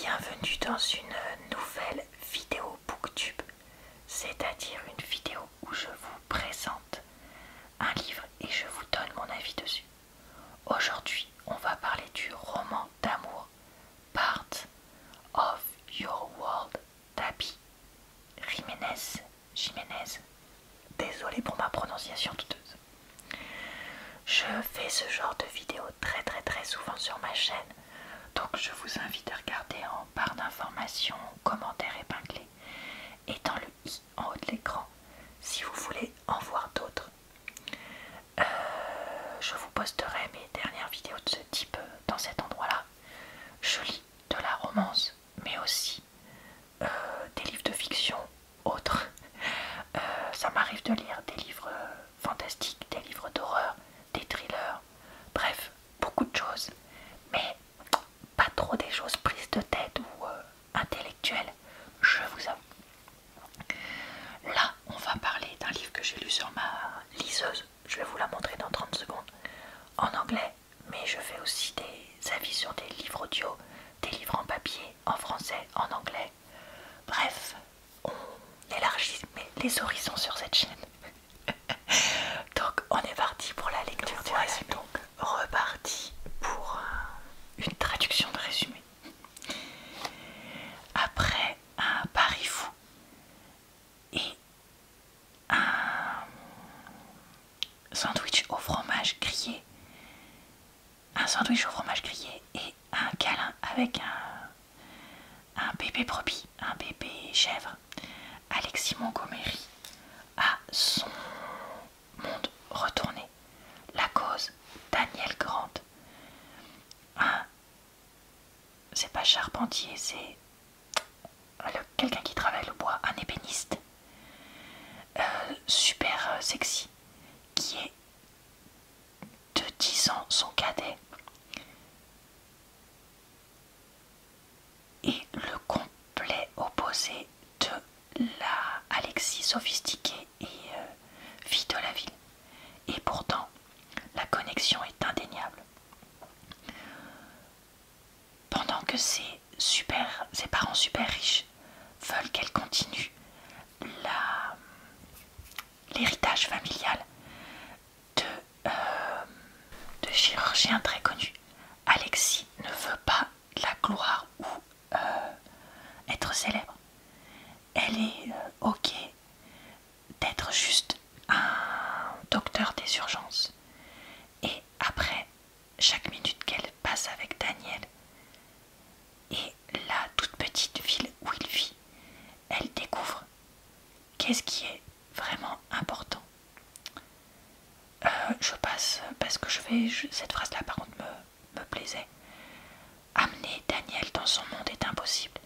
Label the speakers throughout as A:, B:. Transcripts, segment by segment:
A: bienvenue dans une nouvelle vidéo booktube, c'est-à-dire une vidéo où je vous présente un livre et je vous donne mon avis dessus. Aujourd'hui, on va parler du roman d'amour Part of Your World d'Abby Jiménez. Désolée pour ma prononciation douteuse. Je fais ce genre de vidéo très souvent sur ma chaîne. Donc je vous invite à regarder en barre d'informations, commentaires épinglés et dans le i en haut de l'écran si vous voulez en voir d'autres. Je vous posterai mes dernières vidéos de ce type dans cet endroit-là. Je lis de la romance, mais aussi des livres de fiction autres. Ça m'arrive de lire des livres fantastiques, des livres d'horreur, des thrillers, bref, beaucoup de choses. Mais pas trop des choses prises de tête ou intellectuelles, je vous avoue. Là, on va parler d'un livre que j'ai lu sur ma liseuse. Je vais vous la montrer dans 30 secondes en anglais, mais je fais aussi des avis sur des livres audio, des livres en papier, en français, en anglais. Bref, on élargit les horizons sur cette chaîne. Donc, on est parti pour la lecture du résumé. Donc, reparti pour une traduction de résumé. Après un pari fou et un sandwich au fromage grillé, et un câlin avec un bébé brebis, un bébé chèvre, Alexis Montgomery a son monde retourné. La cause, Daniel Grant, c'est pas charpentier, c'est quelqu'un qui travaille le bois, un ébéniste super sexy, qui est de 10 ans son cadet, et le complet opposé de la Alexis sophistiquée et fille de la ville. Et pourtant, la connexion est indéniable. Pendant que ses parents super riches veulent qu'elle continue l'héritage familial de chirurgien très connu, Alexis ne veut pas la gloire ou être célèbre. Elle est ok d'être juste un docteur des urgences. Et après chaque minute qu'elle passe avec Daniel et la toute petite ville où il vit, elle découvre qu'est-ce qui est vraiment important. Je passe parce que cette phrase-là par contre me plaisait. Amener Daniel dans son monde est impossible,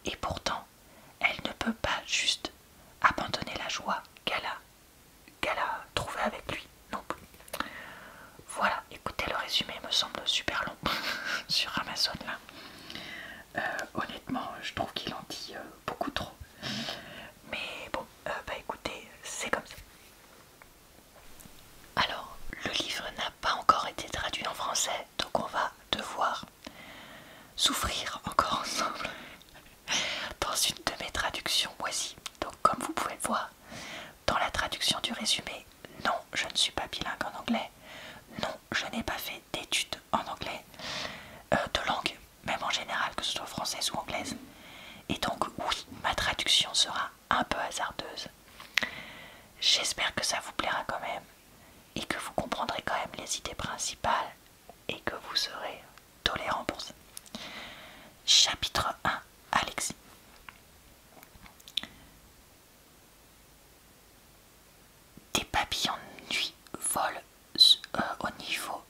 A: et pourtant elle ne peut pas juste abandonner la joie qu'elle a trouvée avec lui non plus. Voilà, écoutez, le résumé me semble super long sur Amazon là. Honnêtement, je trouve qu'il en dit beaucoup trop. Mais bon, écoutez, c'est comme ça. Alors, le livre n'a pas encore été traduit en français, donc on va devoir souffrir encore ensemble dans une de mes traductions moisies. Donc comme vous pouvez le voir dans la traduction du résumé, non, je ne suis pas bilingue en anglais, non, je n'ai pas fait d'études en anglais, de langue, même en général, que ce soit française ou anglaise. Et donc oui, ma traduction sera un peu hasardeuse. J'espère que ça vous plaira quand même, et que vous comprendrez quand même les idées principales, et que vous serez tolérant pour ça. Chapitre 1, Alexis. Des papillons de nuit volent au niveau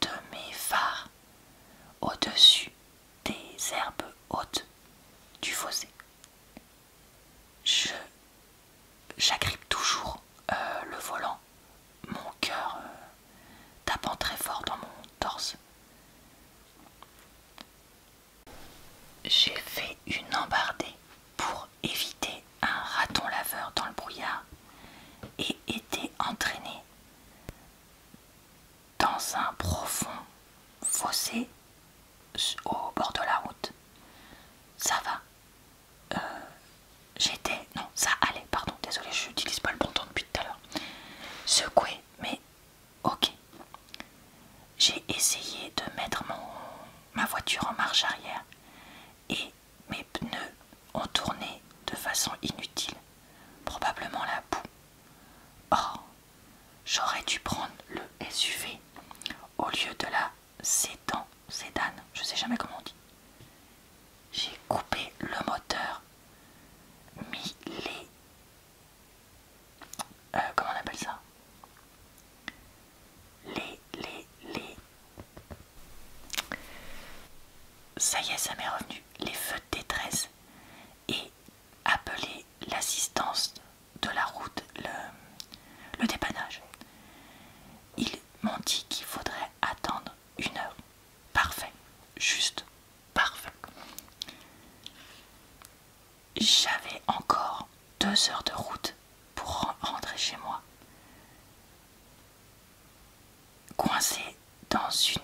A: de mes phares, au-dessus des herbes hautes du fossé. J'agrippe toujours le volant, mon cœur tapant très fort dans mon torse. J'ai fait une embardée pour éviter un raton laveur dans le brouillard et été entraîné dans un profond fossé au bord de la route. marche arrière et mes pneus ont tourné de façon inutile, probablement la boue. Oh, j'aurais dû prendre le SUV au lieu de la sédan, je sais jamais comment on dit. J'ai coupé le moteur, mis les... comment on appelle ça? Les... Ça y est, ça m'est revenu. Les feux de détresse et appelé l'assistance de la route, le dépannage. Ils m'ont dit qu'il faudrait attendre 1 heure. Parfait, juste parfait. J'avais encore 2 heures de route pour rentrer chez moi. Coincé dans une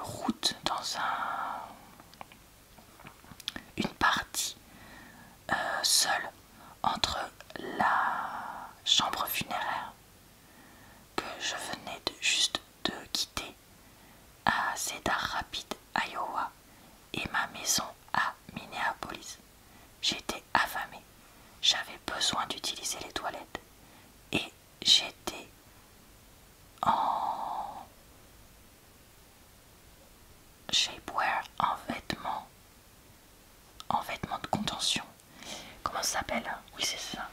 A: route, dans une partie seule entre la chambre funéraire que je venais juste de quitter à Cedar Rapids, Iowa, et ma maison à Minneapolis. J'étais affamée, j'avais besoin d'utiliser les toilettes et j'étais en shapewear, en vêtements de contention. Comment ça s'appelle? Oui, c'est ça.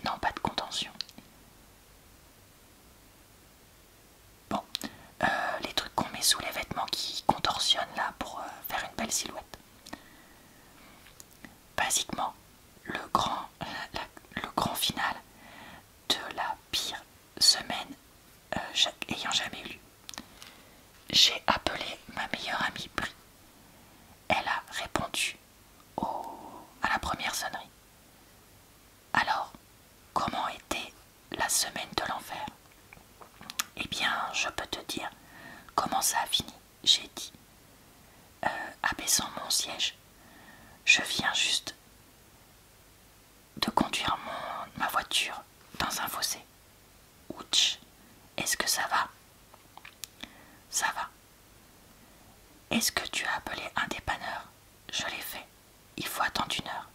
A: Non, pas de contention. Bon, les trucs qu'on met sous les vêtements qui contorsionnent là pour faire une belle silhouette. Basiquement, le grand final de la pire semaine ayant jamais eu lieu. J'ai appelé ma meilleure amie Brie. Elle a répondu à la première sonnerie. Alors, comment était la semaine de l'enfer? Eh bien, je peux te dire comment ça a fini. J'ai dit, abaissant mon siège, je viens juste de conduire ma voiture dans un fossé. Ouch, est-ce que ça va? Ça va. Est-ce que tu as appelé un dépanneur? Je l'ai fait. Il faut attendre 1 heure.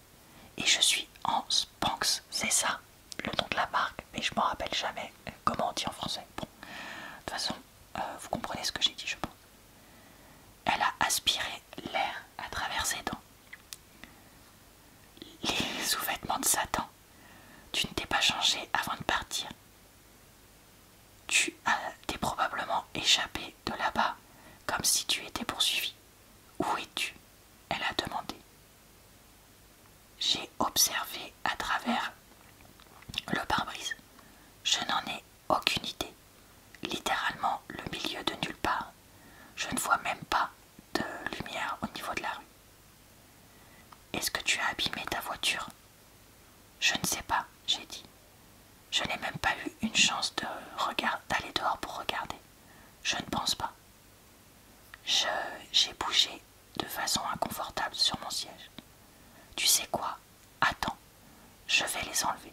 A: Et je suis en Spanx, c'est ça le nom de la marque, mais je m'en rappelle jamais comment on dit en français. Bon, de toute façon, vous comprenez ce que j'ai dit, je pense. Elle a aspiré l'air à travers ses dents. Les sous-vêtements de Satan. Tu ne t'es pas changé avant de partir. T'es probablement échappé de là-bas, comme si tu étais poursuivi. Où es-tu? Elle a demandé. J'ai observé à travers le pare-brise. Je n'en ai aucune idée. Littéralement le milieu de nulle part. Je ne vois même pas de lumière au niveau de la rue. Est-ce que tu as abîmé ta voiture? Je ne sais pas, j'ai dit. Je n'ai même pas eu une chance d'aller dehors pour regarder. Je ne pense pas. J'ai bougé de façon inconfortable sur mon siège. Tu sais quoi? Attends, je vais les enlever.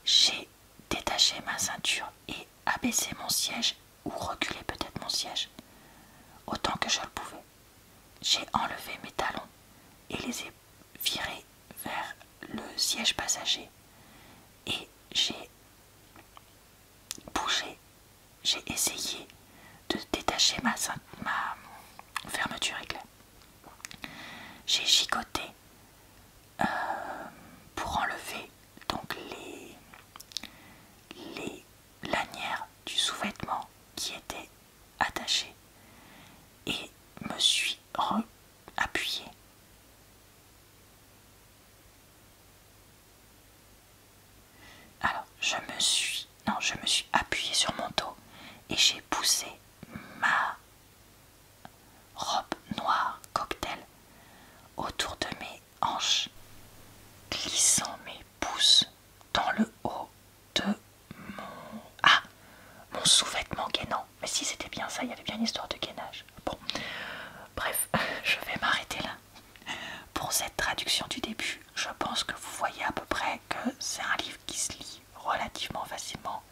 A: J'ai détaché ma ceinture et abaissé mon siège, ou reculé peut-être mon siège, autant que je le pouvais. J'ai enlevé mes talons et les ai virés vers le siège passager. Et j'ai bougé, j'ai essayé de détacher ma fermeture éclair. J'ai gigoté pour enlever donc les lanières du sous-vêtement qui étaient attachées et me suis appuyée. Alors je me suis appuyée sur mon dos et j'ai poussé ma robe noire cocktail autour de mes hanches, glissant mes pouces dans le haut de mon sous-vêtement gainant. Mais si c'était bien ça, il y avait bien une histoire de gainage. Bon, bref, je vais m'arrêter là. Pour cette traduction du début, je pense que vous voyez à peu près que c'est un livre qui se lit relativement facilement,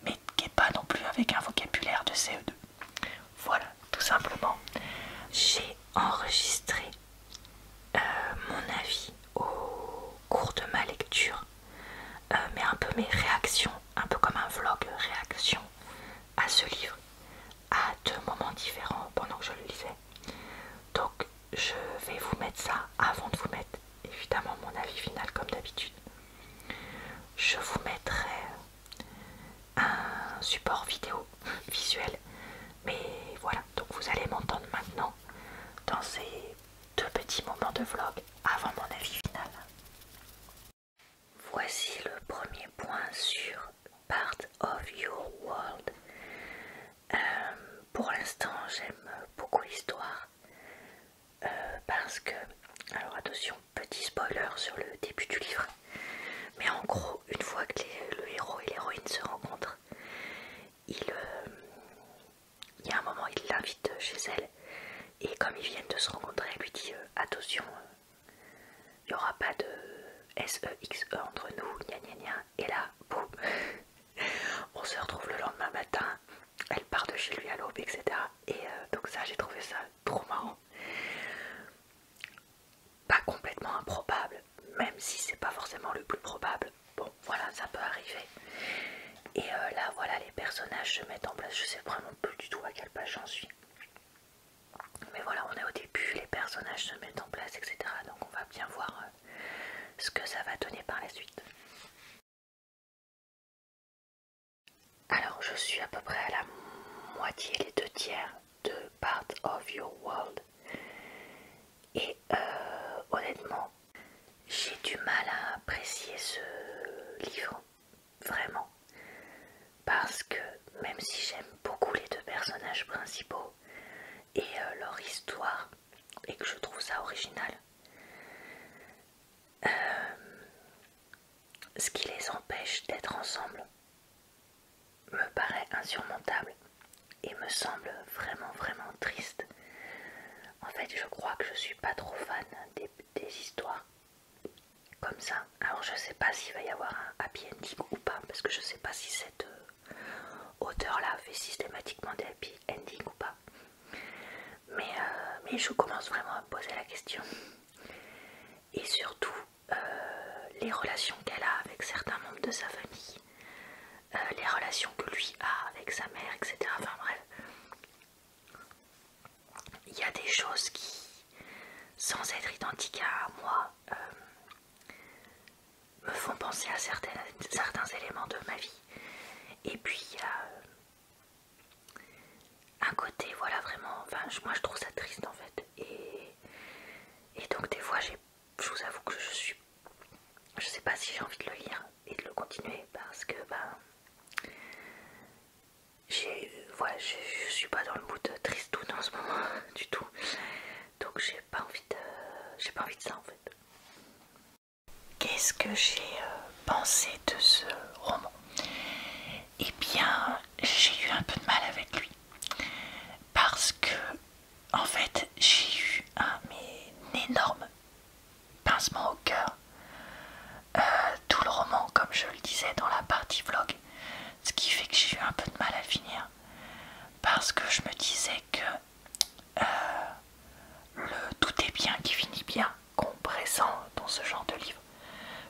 A: mais qui n'est pas non plus avec un vocabulaire de CE2. Voilà, tout simplement. J'ai enregistré mon avis au cours de ma lecture, mais un peu mes réactions, un peu comme un vlog réaction à ce livre, à 2 moments différents pendant que je le lisais. Donc je vais vous mettre ça avant de vous mettre évidemment mon avis final comme d'habitude. Je vous mettrai un support vidéo visuel, mais voilà, donc vous allez m'entendre maintenant dans ces 2 petits moments de vlog avant mon avis final. Voici le premier point sur Part of Your World. Pour l'instant j'aime beaucoup l'histoire parce que, alors attention, petit spoiler sur le début du livre, mais en gros une fois que le héros et l'héroïne se rencontrent, il y a un moment il l'invite chez elle et comme ils viennent de se rencontrer elle lui dit attention, il n'y aura pas de S-E-X-E entre nous, gna gna gna, et là boum on se retrouve le lendemain matin, elle part de chez lui à l'aube, etc. Et donc ça, j'ai trouvé ça trop marrant. Pas complètement improbable, même si c'est pas forcément le plus probable. Bon, voilà, ça peut arriver. Et là, voilà, les personnages se mettent en place. Je sais vraiment plus du tout à quelle page j'en suis. Mais voilà, on est au début, les personnages se mettent en place, etc. Donc on va bien voir ce que ça va donner par la suite. Alors je suis à peu près à la moitié, les 2/3 de Part of Your World. Et honnêtement, j'ai du mal à apprécier ce livre, vraiment. Parce que même si j'aime beaucoup les 2 personnages principaux et leur histoire, et que je trouve ça original, ce qui les empêche d'être ensemble me paraît insurmontable et me semble vraiment triste. En fait, je crois que je suis pas trop fan des histoires comme ça. Alors je sais pas s'il va y avoir un happy ending ou pas, parce que je sais pas si cette auteur-là fait systématiquement des happy endings ou pas. Mais je commence vraiment à me poser la question. Et surtout, les relations qu'elle a avec certains membres de sa famille, les relations que lui a avec sa mère, etc. Enfin bref, il y a des choses qui, sans être identiques à moi, me font penser à certains éléments de ma vie. Et puis il y a un côté, voilà, vraiment, enfin moi je trouve ça triste en fait. Et donc des fois je vous avoue que je sais pas si j'ai envie de le lire et de le continuer parce que je suis pas dans le mood tristoun en ce moment du tout. Donc j'ai pas envie de ça en fait. Qu'est-ce que j'ai pensé de ce roman? Eh bien, j'ai eu un peu de mal avec lui. Parce que, en fait, j'ai eu un énorme pincement au cœur. Tout le roman, comme je le disais dans la partie vlog. Ce qui fait que j'ai eu un peu de mal à finir. Parce que je me disais que le tout est bien qui finit bien qu'on présente dans ce genre de livre.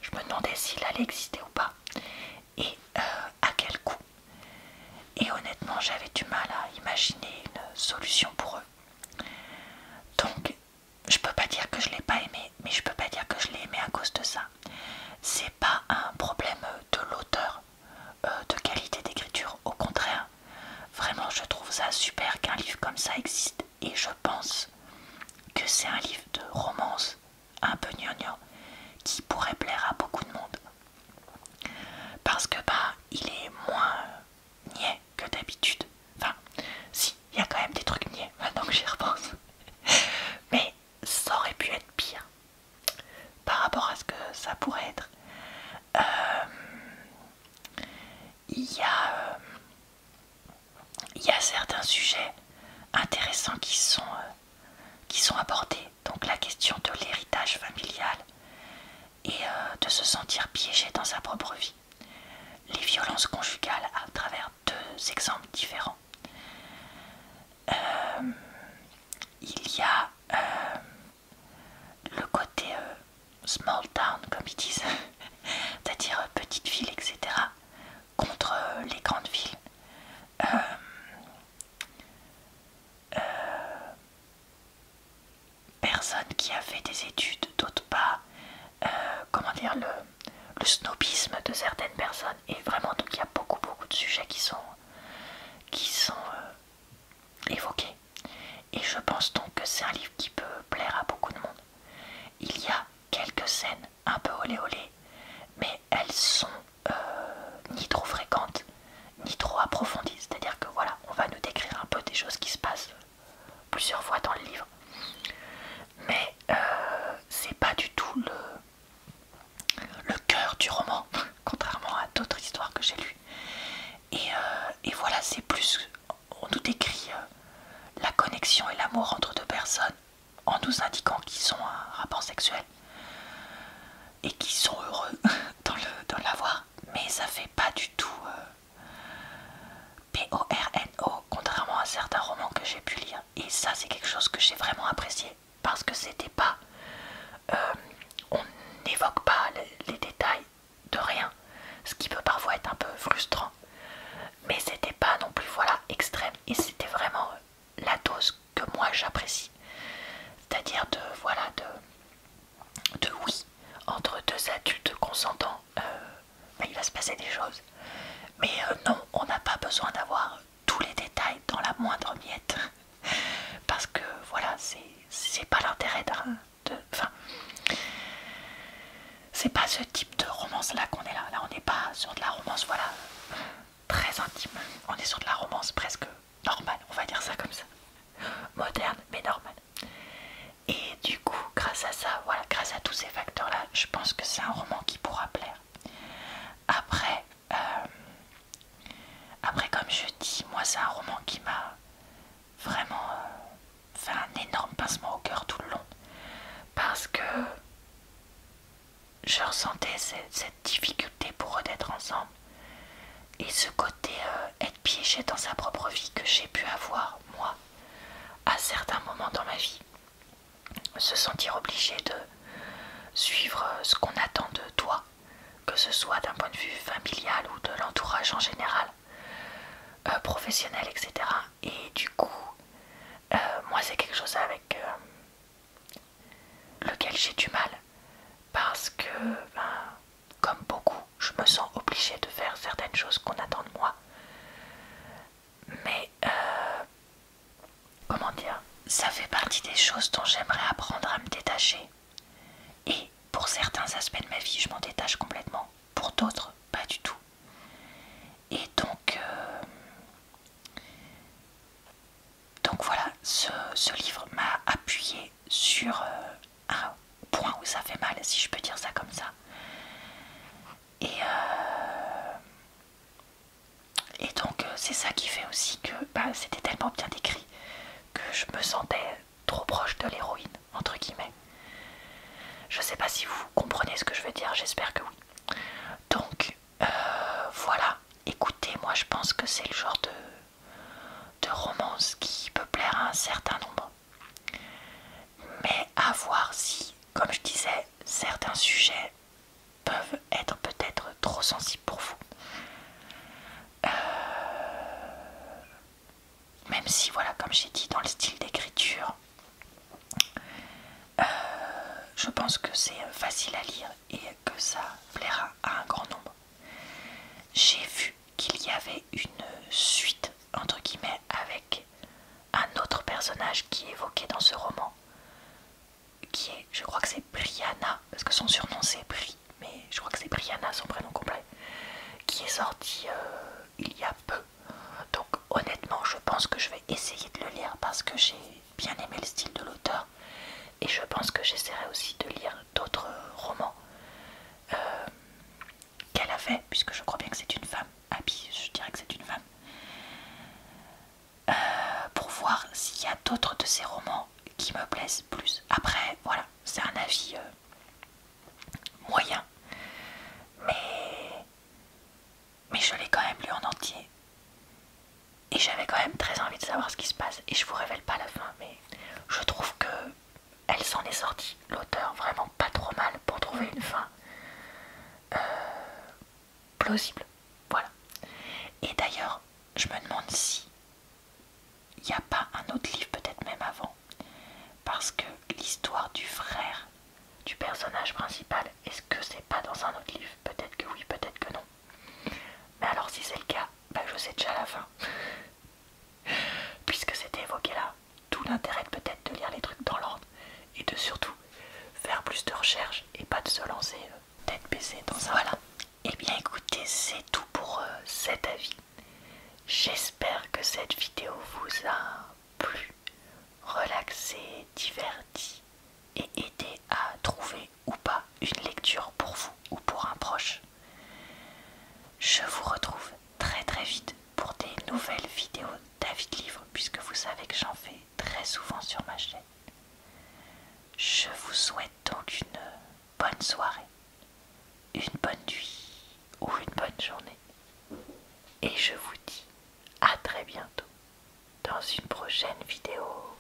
A: Je me demandais s'il allait exister ou pas. Et à quel coût. Et honnêtement, j'avais du mal à imaginer une solution pour eux. Donc, je peux pas dire que je l'ai pas aimé, mais je peux pas dire que je l'ai aimé à cause de ça. C'est pas un problème de l'auteur, de qualité d'écriture. Au contraire, vraiment, je trouve ça super qu'un livre comme ça existe. Et je pense que c'est un livre de romance un peu gnangnan qui pourrait plaire à beaucoup de monde. Parce que il est moins niais que d'habitude. Enfin, si, il y a quand même des trucs niais maintenant que j'y repense. Mais ça aurait pu être pire par rapport à ce que ça pourrait être. Il y a certains sujets intéressants qui sont abordés. Donc la question de l'héritage familial et de se sentir piégé dans sa propre vie. Les violences conjugales à travers 2 exemples différents fait des études, d'autres pas. Comment dire, le snobisme de certaines personnes. Et vraiment, donc il y a beaucoup de sujets qui sont évoqués. Et je pense donc que c'est un livre qui peut plaire à beaucoup de monde. Il y a quelques scènes un peu olé olé, mais elles sont ni trop fréquentes, ni trop approfondies. C'est-à-dire que voilà, on va nous décrire un peu des choses qui se passent plusieurs fois dans le livre. Mais c'est pas du tout le cœur du roman, contrairement à d'autres histoires que j'ai lues. Et voilà, c'est plus, on nous décrit la connexion et l'amour entre deux personnes en nous indiquant qu'ils ont un rapport sexuel et qu'ils sont heureux dans l'avoir. Mais ça fait pas du tout PORNO, contrairement à certains romans que j'ai pu lire. Et ça, c'est quelque chose que j'ai vraiment apprécié parce que c'était pas... on n'évoque pas les détails de rien, ce qui peut parfois être un peu frustrant. Mais c'était pas non plus voilà extrême et c'était vraiment la dose que moi j'apprécie. C'est-à-dire de voilà de oui entre deux adultes consentants, il va se passer des choses. Mais non, on n'a pas besoin d'avoir tous les détails dans la moindre miette. Parce que voilà, c'est pas l'intérêt enfin, c'est pas ce type de romance là qu'on est là. Là on n'est pas sur de la romance voilà très intime. On est sur de la romance presque normale, on va dire ça comme ça. Moderne mais normale. Et du coup, grâce à ça, voilà, grâce à tous ces facteurs-là, je pense que c'est un roman qui pourra plaire. Après, comme je dis, moi c'est un roman qui m'a vraiment fait un énorme pincement au cœur tout le long. Parce que je ressentais cette difficulté pour eux d'être ensemble. Et ce côté être piégé dans sa propre vie que j'ai pu avoir, moi, à certains moments dans ma vie. Se sentir obligé de suivre ce qu'on attend de toi, que ce soit d'un point de vue familial ou de l'entourage en général, professionnel, etc. Et du coup, moi c'est quelque chose avec lequel j'ai du mal, parce que, comme beaucoup, je me sens obligée de faire certaines choses qu'on attend de moi. Mais, comment dire, ça fait partie des choses dont j'aimerais apprendre à me détacher. Et pour certains aspects de ma vie, je m'en détache complètement. Pour d'autres, pas du tout. Et donc voilà, ce livre m'a appuyé sur un point où ça fait mal, si je peux dire ça comme ça. Et donc c'est ça qui fait aussi que c'était tellement bien décrit que je me sentais trop proche de l'héroïne, entre guillemets. Je sais pas si vous comprenez ce que je veux dire, j'espère que oui. Donc voilà, écoutez, moi je pense que c'est le genre de romance qui peut plaire à un certain nombre. Mais à voir si, comme je disais, certains sujets peuvent être peut-être trop sensibles pour vous. Même si, voilà, comme j'ai dit, dans le style d'écriture, je pense que c'est facile à lire et que ça plaira à un grand nombre. J'ai vu qu'il y avait une suite, entre guillemets, avec un autre personnage qui est évoqué dans ce roman, qui est, je crois que c'est Brianna, parce que son surnom c'est Bri, mais je crois que c'est Brianna son prénom complet, qui est sorti il y a peu. Donc honnêtement, je pense que je vais essayer de le lire parce que j'ai bien aimé le style de l'auteur. Et je pense que j'essaierai aussi de lire d'autres romans qu'elle a fait, puisque je crois bien que c'est une femme. Abby, je dirais que c'est une femme. Pour voir s'il y a d'autres de ces romans qui me plaisent plus. Après, voilà, c'est un avis moyen. Mais je l'ai quand même lu en entier. Et j'avais quand même très envie de savoir ce qui se passe. Et je vous révèle pas la fin, mais je trouve que elle s'en est sortie, l'auteur, vraiment pas trop mal pour trouver une fin plausible. Voilà. Et d'ailleurs, je me demande si il n'y a pas un autre livre, peut-être même avant, parce que l'histoire du frère c'est déjà la fin. Puisque c'était évoqué là, tout l'intérêt peut-être de lire les trucs dans l'ordre et de surtout faire plus de recherches et pas de se lancer tête baissée dans ça. Voilà. Et bien écoutez, c'est tout pour cet avis. J'espère que cette vidéo vous a plu, relaxé, diverti et aidé à trouver ou pas une lecture pour vous ou pour un proche. Je vous retrouve très très vite pour des nouvelles vidéos d'avis de livres, puisque vous savez que j'en fais très souvent sur ma chaîne. Je vous souhaite donc une bonne soirée, une bonne nuit ou une bonne journée. Et je vous dis à très bientôt dans une prochaine vidéo.